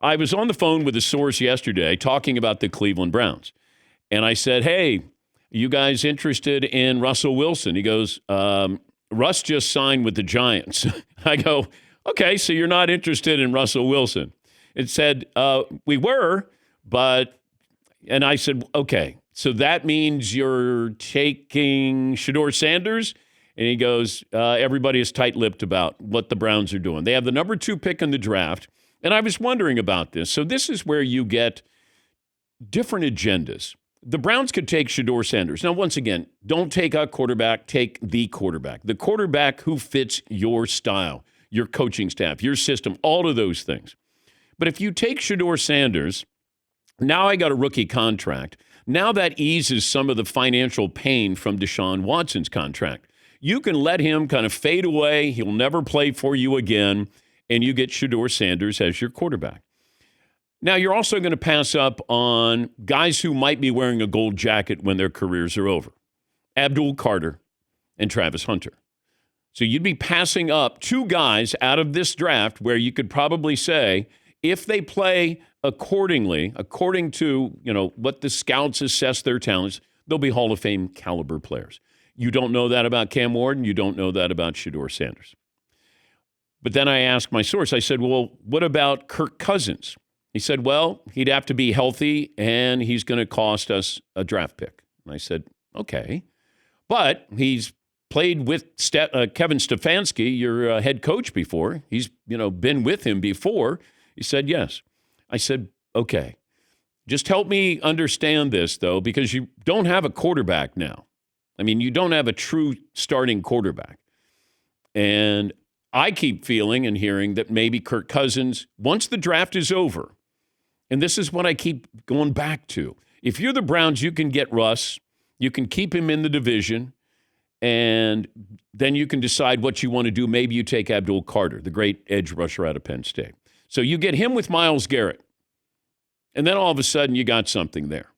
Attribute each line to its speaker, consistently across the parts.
Speaker 1: I was on the phone with a source yesterday talking about the Cleveland Browns. And I said, hey, you guys interested in Russell Wilson? He goes, Russ just signed with the Giants. I go, okay, so you're not interested in Russell Wilson. It said, we were, but, and I said, okay, so that means you're taking Shedeur Sanders? And he goes, everybody is tight-lipped about what the Browns are doing. They have the number 2 pick in the draft. And I was wondering about this. So this is where you get different agendas. The Browns could take Shedeur Sanders. Now, once again, don't take a quarterback, take the quarterback who fits your style, your coaching staff, your system, all of those things. But if you take Shedeur Sanders, now I got a rookie contract. Now that eases some of the financial pain from Deshaun Watson's contract. You can let him kind of fade away. He'll never play for you again. And you get Shedeur Sanders as your quarterback. Now, you're also going to pass up on guys who might be wearing a gold jacket when their careers are over. Abdul Carter and Travis Hunter. So you'd be passing up 2 guys out of this draft where you could probably say, if they play accordingly, according to, what the scouts assess their talents, they'll be Hall of Fame caliber players. You don't know that about Cam Ward, and you don't know that about Shedeur Sanders. But then I asked my source, I said, well, what about Kirk Cousins? He said, well, he'd have to be healthy, and he's going to cost us a draft pick. And I said, okay. But he's played with Kevin Stefanski, your head coach, before. He's, been with him before. He said, yes. I said, okay. Just help me understand this, though, because you don't have a quarterback now. I mean, you don't have a true starting quarterback. And I keep feeling and hearing that maybe Kirk Cousins, once the draft is over, and this is what I keep going back to. If you're the Browns, you can get Russ, you can keep him in the division, and then you can decide what you want to do. Maybe you take Abdul Carter, the great edge rusher out of Penn State. So you get him with Myles Garrett, and then all of a sudden you got something there.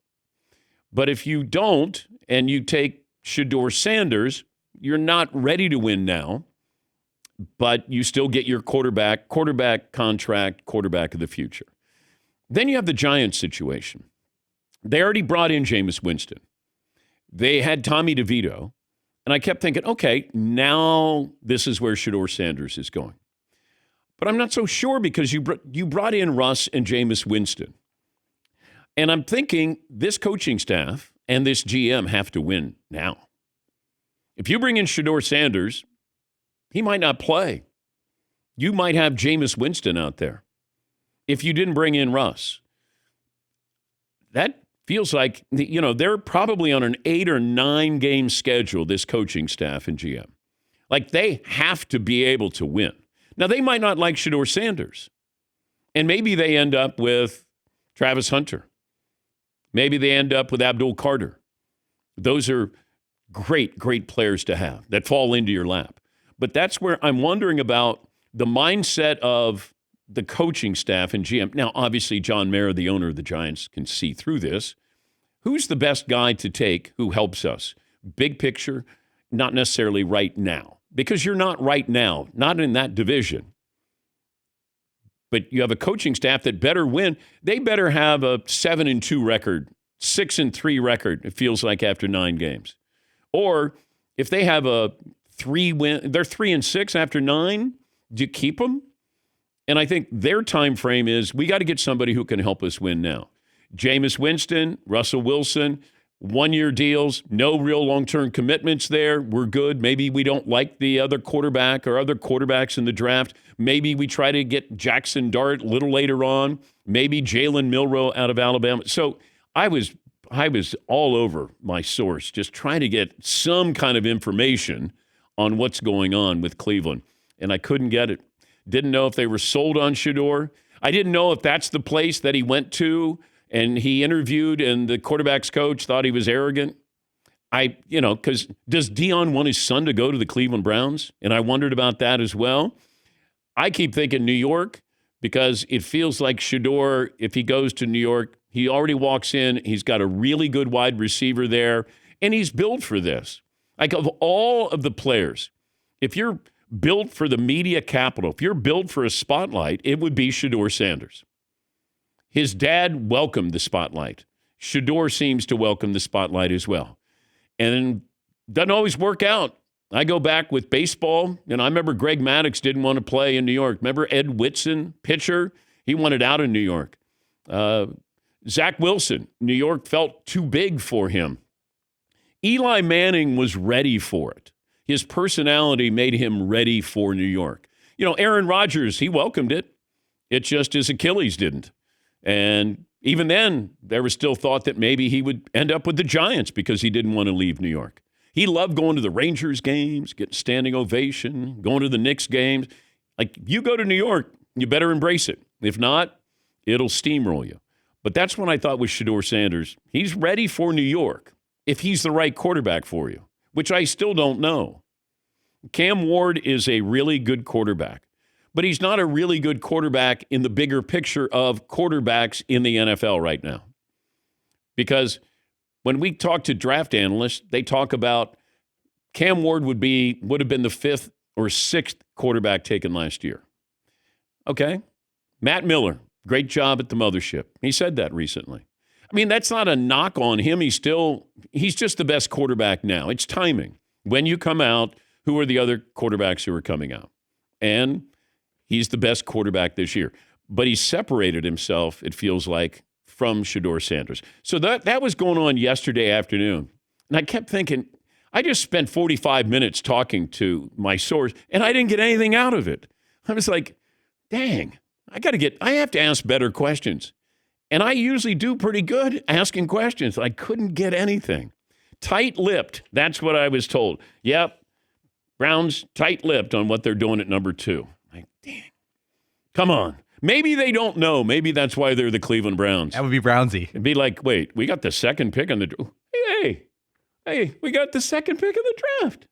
Speaker 1: But if you don't, and you take Shedeur Sanders, you're not ready to win now. But you still get your quarterback contract, quarterback of the future. Then you have the Giants situation. They already brought in Jameis Winston. They had Tommy DeVito. And I kept thinking, okay, now this is where Shedeur Sanders is going. But I'm not so sure because you brought in Russ and Jameis Winston. And I'm thinking this coaching staff and this GM have to win now. If you bring in Shedeur Sanders, he might not play. You might have Jameis Winston out there. If you didn't bring in Russ, that feels like, they're probably on an 8 or 9 game schedule, this coaching staff and GM. Like they have to be able to win. Now, they might not like Shedeur Sanders. And maybe they end up with Travis Hunter. Maybe they end up with Abdul Carter. Those are great, great players to have that fall into your lap. But that's where I'm wondering about the mindset of the coaching staff and GM. Now, obviously, John Mara, the owner of the Giants, can see through this. Who's the best guy to take who helps us? Big picture, not necessarily right now. Because you're not right now, not in that division. But you have a coaching staff that better win. They better have a 7-2 record, 6-3 record, it feels like, after 9 games. Or if they have a 3-win, they're 3-6 after 9. Do you keep them? And I think their time frame is we got to get somebody who can help us win now. Jameis Winston, Russell Wilson, 1-year deals, no real long-term commitments there. We're good. Maybe we don't like the other quarterback or other quarterbacks in the draft. Maybe we try to get Jackson Dart a little later on. Maybe Jalen Milroe out of Alabama. So I was all over my source, just trying to get some kind of information on what's going on with Cleveland. And I couldn't get it. Didn't know if they were sold on Shedeur. I didn't know if that's the place that he went to and he interviewed and the quarterback's coach thought he was arrogant. Because does Dion want his son to go to the Cleveland Browns? And I wondered about that as well. I keep thinking New York because it feels like Shedeur, if he goes to New York, he already walks in. He's got a really good wide receiver there, and he's built for this. Like, of all of the players, if you're built for the media capital, if you're built for a spotlight, it would be Shedeur Sanders. His dad welcomed the spotlight. Shedeur seems to welcome the spotlight as well. And doesn't always work out. I go back with baseball, and I remember Greg Maddux didn't want to play in New York. Remember Ed Whitson, pitcher? He wanted out in New York. Zach Wilson, New York felt too big for him. Eli Manning was ready for it. His personality made him ready for New York. Aaron Rodgers, he welcomed it. It just his Achilles didn't. And even then, there was still thought that maybe he would end up with the Giants because he didn't want to leave New York. He loved going to the Rangers games, getting standing ovation, going to the Knicks games. Like, you go to New York, you better embrace it. If not, it'll steamroll you. But that's when I thought with Shedeur Sanders, he's ready for New York if he's the right quarterback for you, which I still don't know. Cam Ward is a really good quarterback, but he's not a really good quarterback in the bigger picture of quarterbacks in the NFL right now. Because when we talk to draft analysts, they talk about Cam Ward would have been the 5th or 6th quarterback taken last year. Okay. Matt Miller, great job at the mothership. He said that recently. I mean, that's not a knock on him. He's just the best quarterback now. It's timing. When you come out, who are the other quarterbacks who are coming out? And he's the best quarterback this year. But he separated himself, it feels like, from Shedeur Sanders. So that was going on yesterday afternoon. And I kept thinking, I just spent 45 minutes talking to my source, and I didn't get anything out of it. I was like, dang, I have to ask better questions. And I usually do pretty good asking questions. I couldn't get anything. Tight-lipped, that's what I was told. Yep, Browns tight-lipped on what they're doing at number 2. Like, dang, come on. Maybe they don't know. Maybe that's why they're the Cleveland Browns.
Speaker 2: That would be Brownsy.
Speaker 1: It'd be like, wait, we got the second pick on the draft. Hey, we got the second pick of the draft.